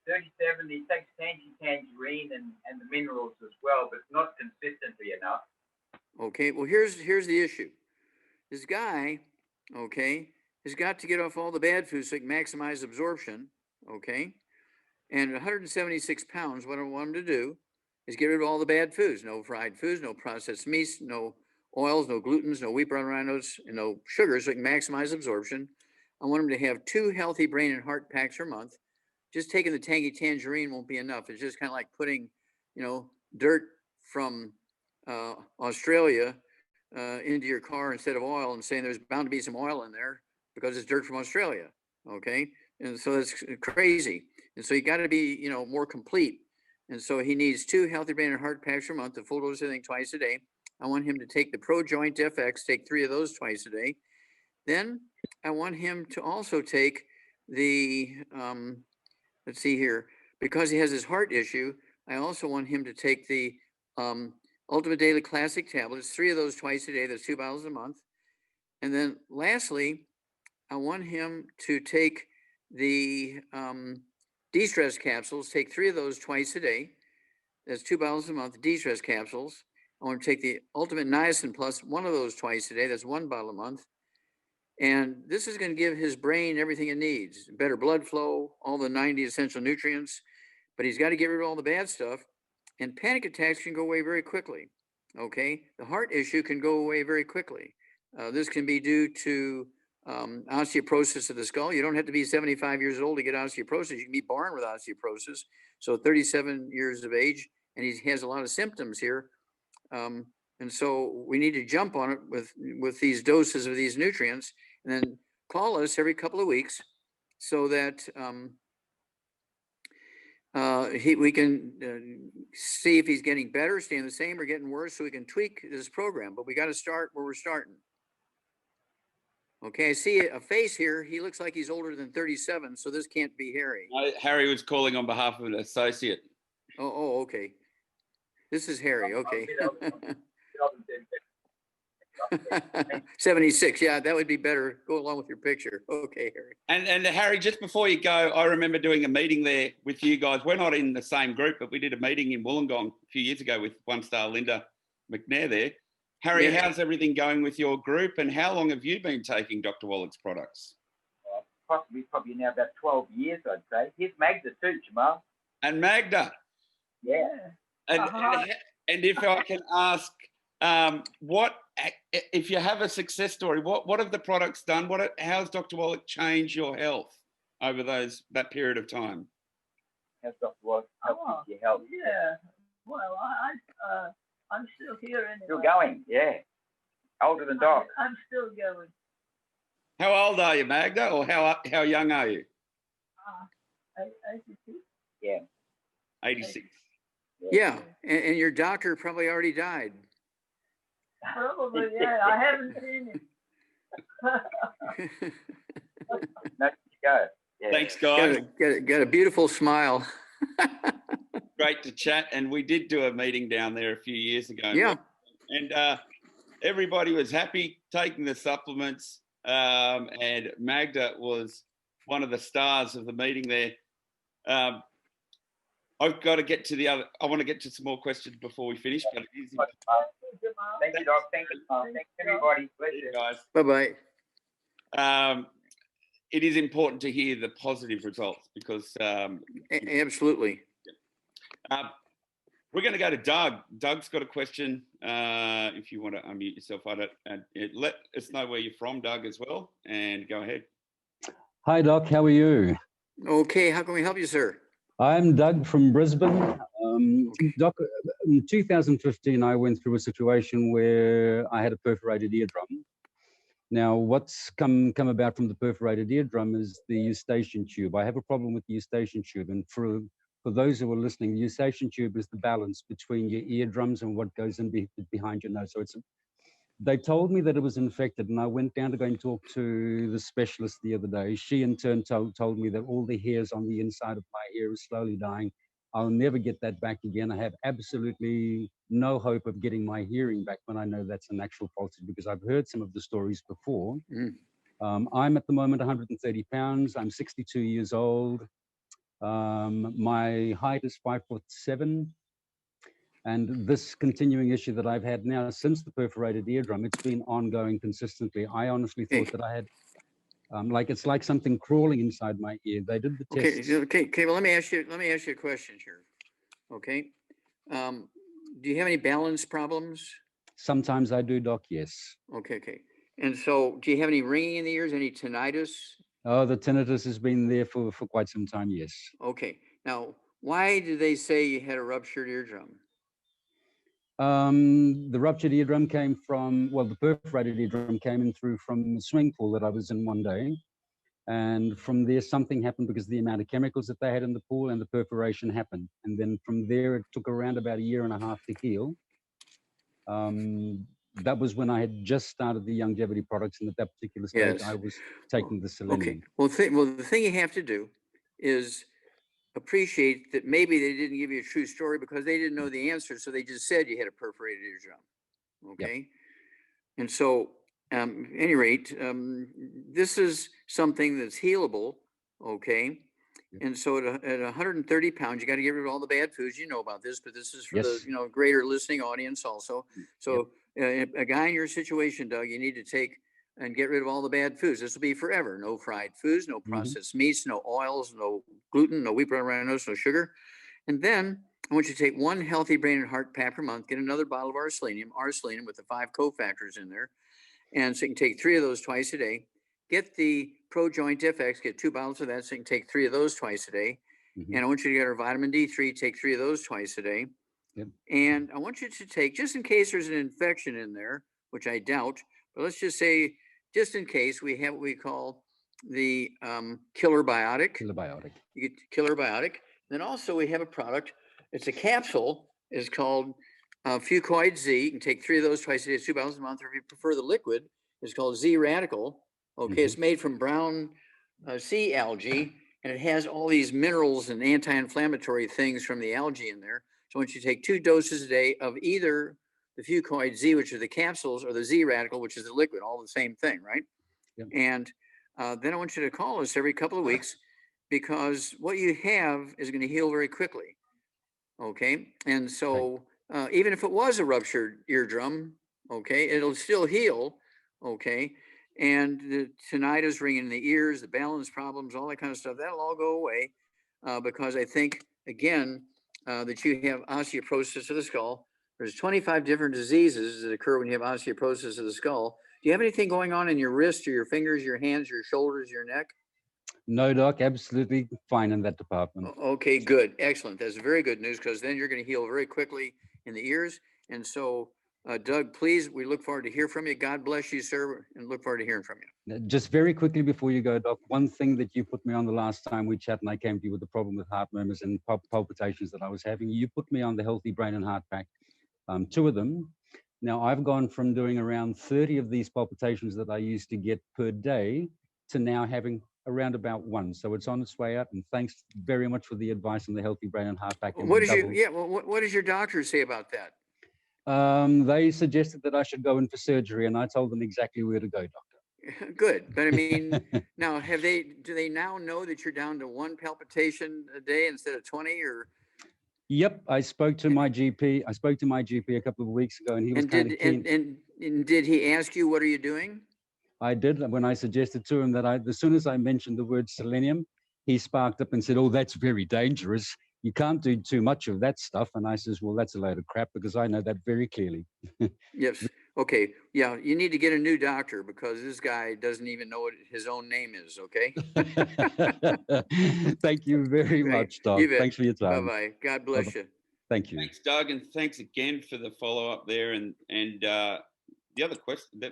37, he takes tangerine and the minerals as well, but not consistently enough. Okay, well, here's the issue. This guy, okay, has got to get off all the bad foods so he can maximize absorption, okay? And 176 pounds, what I want him to do is get rid of all the bad foods. No fried foods, no processed meats, no oils, no glutens, no wheat, brown rhinos, and no sugars so he can maximize absorption. I want him to have 2 healthy brain and heart packs per month. Just taking the tangerine won't be enough. It's just kind of like putting, dirt from Australia into your car instead of oil and saying there's bound to be some oil in there because it's dirt from Australia. Okay. And so that's crazy. And so you got to be, more complete. And so he needs 2 healthy brain and heart packs per month, the full dose of everything twice a day. I want him to take the Pro Joint FX, take 3 of those twice a day. Then I want him to also take the, let's see here, because he has his heart issue, I also want him to take the Ultimate Daily Classic tablets, 3 of those twice a day, that's 2 bottles a month. And then lastly, I want him to take the de-stress capsules, take 3 of those twice a day, that's 2 bottles a month, de-stress capsules. I want to take the Ultimate Niacin Plus, 1 of those twice a day, that's 1 bottle a month. And this is going to give his brain everything it needs, better blood flow, all the 90 essential nutrients, but he's got to get rid of all the bad stuff. And panic attacks can go away very quickly, okay? The heart issue can go away very quickly. This can be due to osteoporosis of the skull. You don't have to be 75 years old to get osteoporosis. You can be born with osteoporosis. So 37 years of age, and he has a lot of symptoms here. And so we need to jump on it with these doses of these nutrients, and then call us every couple of weeks so that we can see if he's getting better, staying the same, or getting worse, so we can tweak this program. But we got to start where we're starting. Okay, I see a face here. He looks like he's older than 37, so this can't be Harry. Harry was calling on behalf of an associate. Oh, okay. This is Harry, okay. 76, yeah, that would be better. Go along with your picture. Okay, Harry. And Harry, just before you go, I remember doing a meeting there with you guys. We're not in the same group, but we did a meeting in Wollongong a few years ago with one star Linda McNair there. Harry, Yeah. How's everything going with your group, and how long have you been taking Dr. Wallach's products? Probably now about 12 years, I'd say. Here's Magda too, Jamel. And Magda. Yeah. And if I can ask, what if you have a success story? What have the products done? How's Dr. Wallach changed your health over that period of time? How's Dr. Wallach helped with your health? Yeah. Well, I'm still here anyway. Still going, yeah. Older than Doc. I'm still going. How old are you, Magda, or how young are you? 86. Yeah. 86. Yeah, and your doctor probably already died. Probably, yeah. I haven't seen him. No, you go. Yeah. Thanks, guys. Got a beautiful smile. Great to chat. And we did do a meeting down there a few years ago. Yeah. And everybody was happy taking the supplements, and Magda was one of the stars of the meeting there. I've got to get to I want to get to some more questions before we finish, but it is important. Thank you, Doc. Thank you, everybody. Bless you guys. Bye-bye. It is important to hear the positive results because Absolutely. We're going to go to Doug. Doug's got a question. If you want to unmute yourself, let us know where you're from, Doug, as well, and go ahead. Hi, Doc. How are you? Okay. How can we help you, sir? I'm Doug from Brisbane. Doc, in 2015, I went through a situation where I had a perforated eardrum. Now, what's come about from the perforated eardrum is the eustachian tube. I have a problem with the eustachian tube, and for those who are listening, the eustachian tube is the balance between your eardrums and what goes in behind your nose. So they told me that it was infected, and I went down to go and talk to the specialist the other day. She in turn told me that all the hairs on the inside of my ear is slowly dying. I'll never get that back again. I have absolutely no hope of getting my hearing back when I know that's an actual falsity, because I've heard some of the stories before. I'm at the moment 130 pounds. I'm 62 years old. My height is 5'7". And this continuing issue that I've had now since the perforated eardrum, it's been ongoing consistently. I honestly thought that I had, it's like something crawling inside my ear. They did the tests. Okay. Well, let me ask you a question here. Okay. Do you have any balance problems? Sometimes I do, Doc. Yes. Okay. And so, do you have any ringing in the ears? Any tinnitus? Oh, the tinnitus has been there for quite some time. Yes. Okay. Now, why did they say you had a ruptured eardrum? The ruptured eardrum came from, the perforated eardrum came in through from the swimming pool that I was in one day. And from there, something happened because of the amount of chemicals that they had in the pool, and the perforation happened. And then from there, it took around about 1.5 years to heal. That was when I had just started the Youngevity products, and at that particular stage, I was taking the selenium. Okay. Well, the thing you have to do is appreciate that maybe they didn't give you a true story because they didn't know the answer, so they just said you had a perforated eardrum. Okay. Yep. And so, at any rate, this is something that's healable. Okay. Yep. And so at 130 pounds, you got to get rid of all the bad foods. You know about this, but this is for the greater listening audience also. So a guy in your situation, Doug, you need to take and get rid of all the bad foods. This will be forever. No fried foods, no processed meats, no oils, no gluten, no wheat, bran, no sugar. And then I want you to take 1 healthy brain and heart pack per month, get another bottle of our selenium with the 5 cofactors in there. And so you can take 3 of those twice a day. Get the Pro Joint FX, get 2 bottles of that, so you can take 3 of those twice a day. And I want you to get our vitamin D3, take 3 of those twice a day. And I want you to take, just in case there's an infection in there, which I doubt, but let's just say, just in case, we have what we call the killer biotic. You get killer biotic. Then also we have a product. It's a capsule. It's called Fucoid Z. You can take 3 of those twice a day, 2 bottles a month. Or if you prefer the liquid, it's called Z Radical. Okay, it's made from brown sea algae, and it has all these minerals and anti-inflammatory things from the algae in there. So I want you to take 2 doses a day of either the Fucoid Z, which are the capsules, or the Z Radical, which is the liquid, all the same thing, right? Yep. And then I want you to call us every couple of weeks, because what you have is going to heal very quickly. Okay. And so even if it was a ruptured eardrum, okay, it'll still heal. Okay. And the tinnitus, ringing in the ears, the balance problems, all that kind of stuff, that'll all go away, because I think, again, that you have osteoporosis of the skull. There's 25 different diseases that occur when you have osteoporosis of the skull. Do you have anything going on in your wrist or your fingers, your hands, your shoulders, your neck? No, Doc, absolutely fine in that department. Okay, good. Excellent. That's very good news, because then you're going to heal very quickly in the ears. And so, Doug, please, we look forward to hear from you. God bless you, sir, and look forward to hearing from you. Just very quickly before you go, Doc, one thing that you put me on the last time we chat and I came to you with the problem with heart murmurs and palpitations that I was having, you put me on the Healthy Brain and Heart Pack, 2 of them. Now, I've gone from doing around 30 of these palpitations that I used to get per day to now having around about 1. So it's on its way up, and thanks very much for the advice on the Healthy Brain and Heart Pack. What does your doctor say about that? They suggested that I should go in for surgery, and I told them exactly where to go, doctor. Good, but I mean, now do they now know that you're down to 1 palpitation a day instead of 20, or? Yep, I spoke to my GP. I spoke to my GP a couple of weeks ago, and he was kind of keen. And did he ask you, what are you doing? I did. When I suggested to him that as soon as I mentioned the word selenium, he sparked up and said, "Oh, that's very dangerous. You can't do too much of that stuff." And I says, "Well, that's a load of crap, because I know that very clearly." Yes. Okay. Yeah. You need to get a new doctor, because this guy doesn't even know what his own name is. Okay. Thank you very much, Doc. Thanks for your time. Bye-bye. God bless Bye-bye. you. Thank you. Thanks, Doug, and thanks again for the follow-up there. And the other question,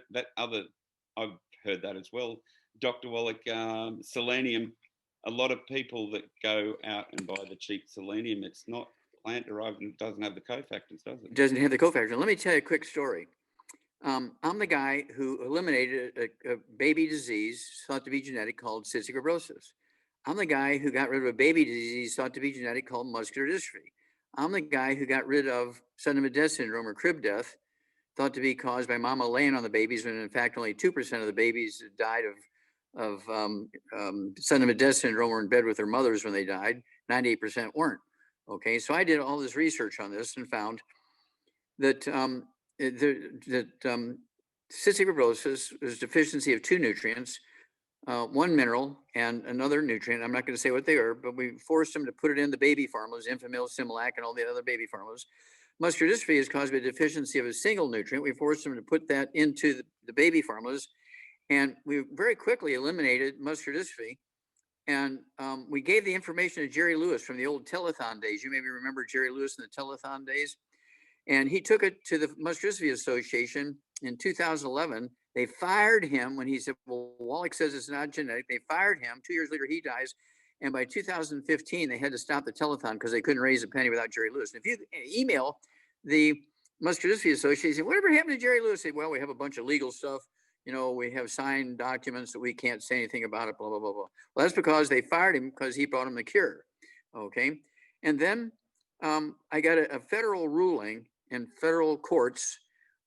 I've heard that as well, Dr. Wallach, selenium. A lot of people that go out and buy the cheap selenium, it's not plant-derived and it doesn't have the cofactors, does it? It doesn't have the cofactor. Let me tell you a quick story. I'm the guy who eliminated a baby disease thought to be genetic called cystic fibrosis. I'm the guy who got rid of a baby disease thought to be genetic called muscular dystrophy. I'm the guy who got rid of sudden death syndrome, or crib death, thought to be caused by mama laying on the babies, when in fact only 2% of the babies that died of sudden death syndrome were in bed with their mothers when they died. 98% weren't. Okay, so I did all this research on this and found that cystic fibrosis is deficiency of 2 nutrients, 1 mineral and another nutrient. I'm not going to say what they are, but we forced them to put it in the baby formulas, Enfamil, Similac, and all the other baby formulas. Muscular dystrophy is caused by deficiency of a single nutrient. We forced them to put that into the baby formulas, and we very quickly eliminated muscular dystrophy. And we gave the information to Jerry Lewis from the old telethon days. You maybe remember Jerry Lewis in the telethon days. And he took it to the Muscular Dystrophy Association in 2011. They fired him when he said, "Well, Wallach says it's not genetic." They fired him. 2 years later, he dies. And by 2015, they had to stop the telethon because they couldn't raise a penny without Jerry Lewis. And if you email the Muscular Dystrophy Association, "Whatever happened to Jerry Lewis?" They say, "Well, we have a bunch of legal stuff. You know, we have signed documents that we can't say anything about it, blah, blah, blah, blah." Well, that's because they fired him because he brought him the cure. Okay. And then I got a federal ruling in federal courts,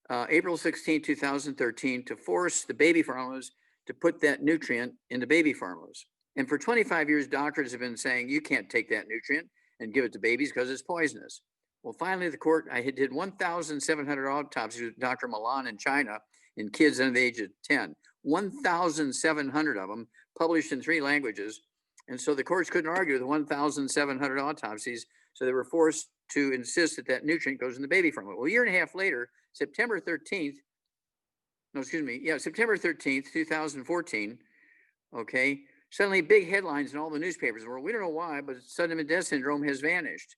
April 16, 2013, to force the baby formulas to put that nutrient into baby formulas. And for 25 years, doctors have been saying, you can't take that nutrient and give it to babies because it's poisonous. Well, finally, the court, I did 1,700 autopsies with Dr. Milan in China in kids under the age of 10, 1,700 of them published in 3 languages. And so the courts couldn't argue with 1,700 autopsies. So they were forced to insist that that nutrient goes in the baby formula. Well, a year and a half later, September 13th, 2014, okay, suddenly big headlines in all the newspapers. Well, we don't know why, but sudden death syndrome has vanished.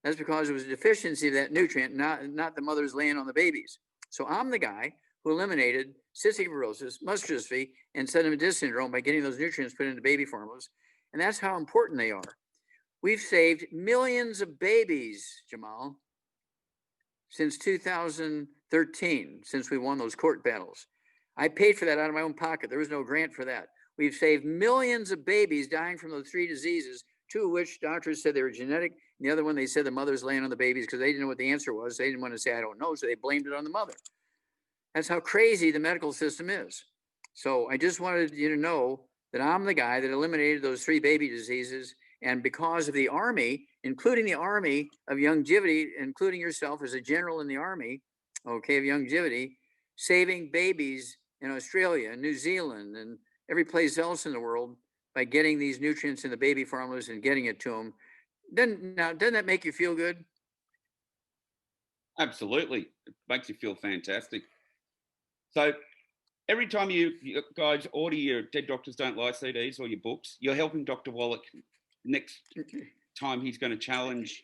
That's because it was a deficiency of that nutrient, not the mothers laying on the babies. So I'm the guy who eliminated cystic fibrosis, muscular dystrophy, and sudden death syndrome by getting those nutrients put into baby formulas. And that's how important they are. We've saved millions of babies, Jamel, since 2013, since we won those court battles. I paid for that out of my own pocket. There was no grant for that. We've saved millions of babies dying from those 3 diseases, 2 of which doctors said they were genetic. And the other one, they said the mother's laying on the babies because they didn't know what the answer was. They didn't want to say, I don't know. So they blamed it on the mother. That's how crazy the medical system is. So I just wanted you to know that I'm the guy that eliminated those 3 baby diseases. And because of the Army, including the Army of Youngevity, including yourself as a general in the Army, okay, of Youngevity, saving babies in Australia and New Zealand and every place else in the world by getting these nutrients in the baby formulas and getting it to them. Now, doesn't that make you feel good? Absolutely. It makes you feel fantastic. So every time you guys order your Dead Doctors Don't Lie CDs or your books, you're helping Dr. Wallach next time he's going to challenge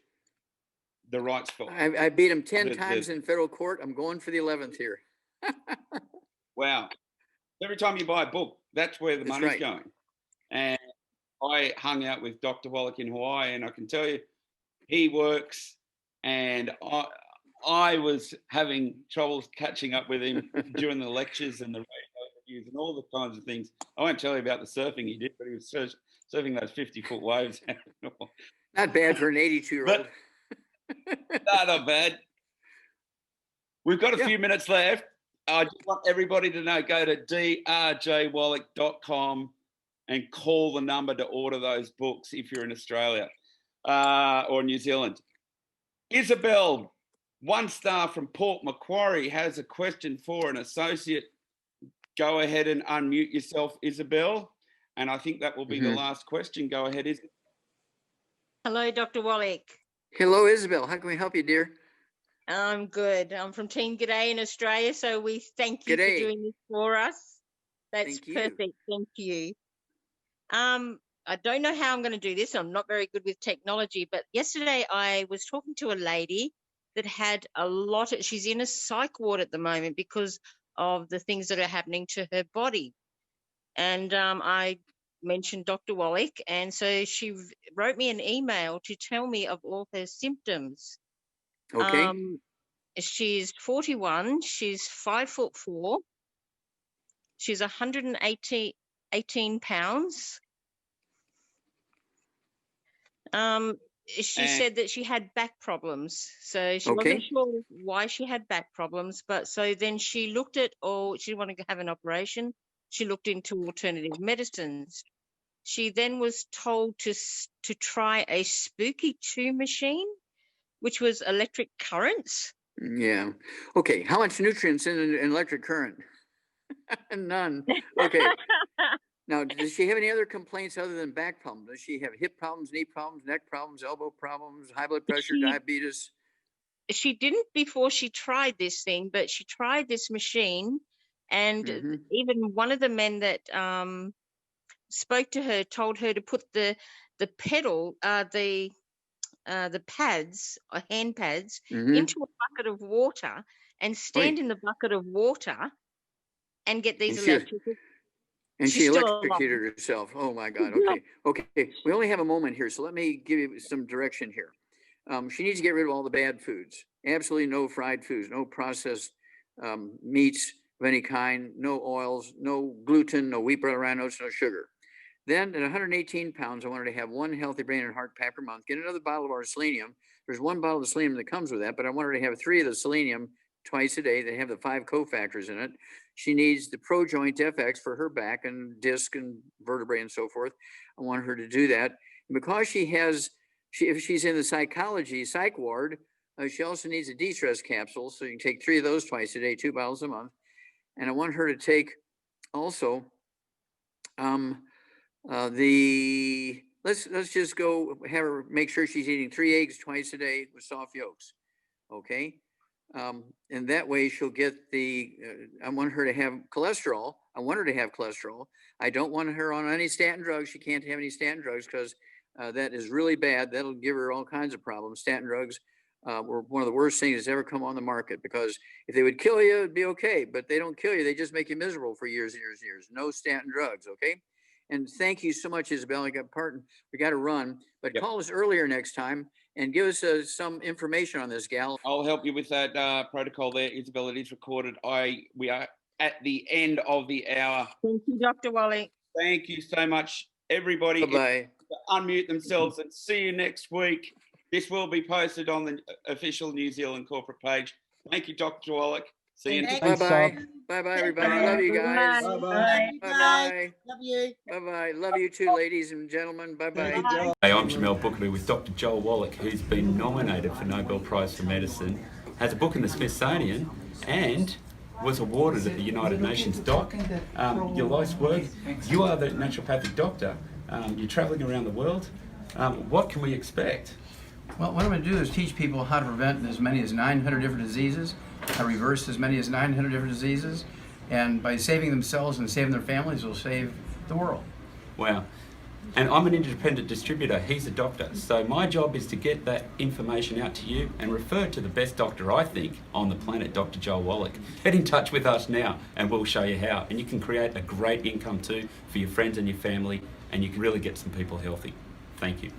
the rights for. I beat him 10 times in federal court. I'm going for the 11th here. Wow. Every time you buy a book, that's where the money's going. And I hung out with Dr. Wallach in Hawaii, and I can tell you, he works, and I was having troubles catching up with him during the lectures and the radio interviews and all the kinds of things. I won't tell you about the surfing he did, but he was surfing those 50-foot waves. Not bad for an 82-year-old. No, not bad. We've got a few minutes left. I just want everybody to know, go to drjwallach.com and call the number to order those books if you're in Australia or New Zealand. Isabel, 1 star from Port Macquarie, has a question for an associate. Go ahead and unmute yourself, Isabel. And I think that will be the last question. Go ahead, Isabel. Hello, Dr. Wallach. Hello, Isabel. How can we help you, dear? I'm good. I'm from Team G'day in Australia, so we thank you for doing this for us. That's perfect. Thank you. I don't know how I'm going to do this. I'm not very good with technology, but yesterday I was talking to a lady that had a lot of, she's in a psych ward at the moment because of the things that are happening to her body. And I mentioned Dr. Wallach, and so she wrote me an email to tell me of all her symptoms. Okay. She's 41. She's 5'4". She's 118 pounds. She said that she had back problems, so she wasn't sure why she had back problems. But so then she looked at, she wanted to have an operation. She looked into alternative medicines. She then was told to try a spooky 2 machine, which was electric currents. Yeah. Okay. How much nutrients in an electric current? None. Okay. Now, does she have any other complaints other than back problems? Does she have hip problems, knee problems, neck problems, elbow problems, high blood pressure, diabetes? She didn't before she tried this thing, but she tried this machine, and even one of the men that spoke to her told her to put the pedal, the pads or hand pads into a bucket of water and stand in the bucket of water and get these electric. And she electrocuted herself. Oh my God. Okay. Okay. We only have a moment here, so let me give you some direction here. She needs to get rid of all the bad foods. Absolutely no fried foods, no processed meats of any kind, no oils, no gluten, no wheat, bread, rye oats, no sugar. Then at 118 pounds, I wanted to have 1 healthy brain and heart pack per month. Get another bottle of our selenium. There's 1 bottle of selenium that comes with that, but I wanted to have 3 of the selenium twice a day. They have the 5 cofactors in it. She needs the ProJoint FX for her back and disc and vertebrae and so forth. I want her to do that. And because if she's in the psych ward, she also needs a de-stress capsule. So you can take 3 of those twice a day, 2 bottles a month. And I want her to take also let's just go have her make sure she's eating 3 eggs twice a day with soft yolks. Okay. And that way she'll get I want her to have cholesterol. I don't want her on any statin drugs. She can't have any statin drugs because that is really bad. That'll give her all kinds of problems. Statin drugs were one of the worst things that's ever come on the market, because if they would kill you, it'd be okay. But they don't kill you. They just make you miserable for years and years and years. No statin drugs. Okay. And thank you so much, Isabel. We got to run, but call us earlier next time and give us some information on this gal. I'll help you with that protocol there, Isabel. It is recorded. We are at the end of the hour. Thank you, Dr. Wallach. Thank you so much, everybody. Bye-bye. Unmute themselves and see you next week. This will be posted on the official New Zealand corporate page. Thank you, Dr. Wallach. See you next week. Bye-bye. Bye-bye, everybody. Love you guys. Bye-bye. Bye-bye. Love you. Bye-bye. Love you too, ladies and gentlemen. Bye-bye. Hey, I'm Jamel Boukabou with Dr Joel Wallach, who's been nominated for Nobel Prize for Medicine, has a book in the Smithsonian, and was awarded at the United Nations. Doc, your life's work, you are the naturopathic doctor. You're travelling around the world. What can we expect? Well, what I'm going to do is teach people how to prevent as many as 900 different diseases, how to reverse as many as 900 different diseases, and by saving themselves and saving their families, will save the world. Wow. And I'm an independent distributor, he's a doctor. So my job is to get that information out to you and refer to the best doctor, I think, on the planet, Dr. Joel Wallach. Get in touch with us now and we'll show you how. And you can create a great income too for your friends and your family, and you can really get some people healthy. Thank you.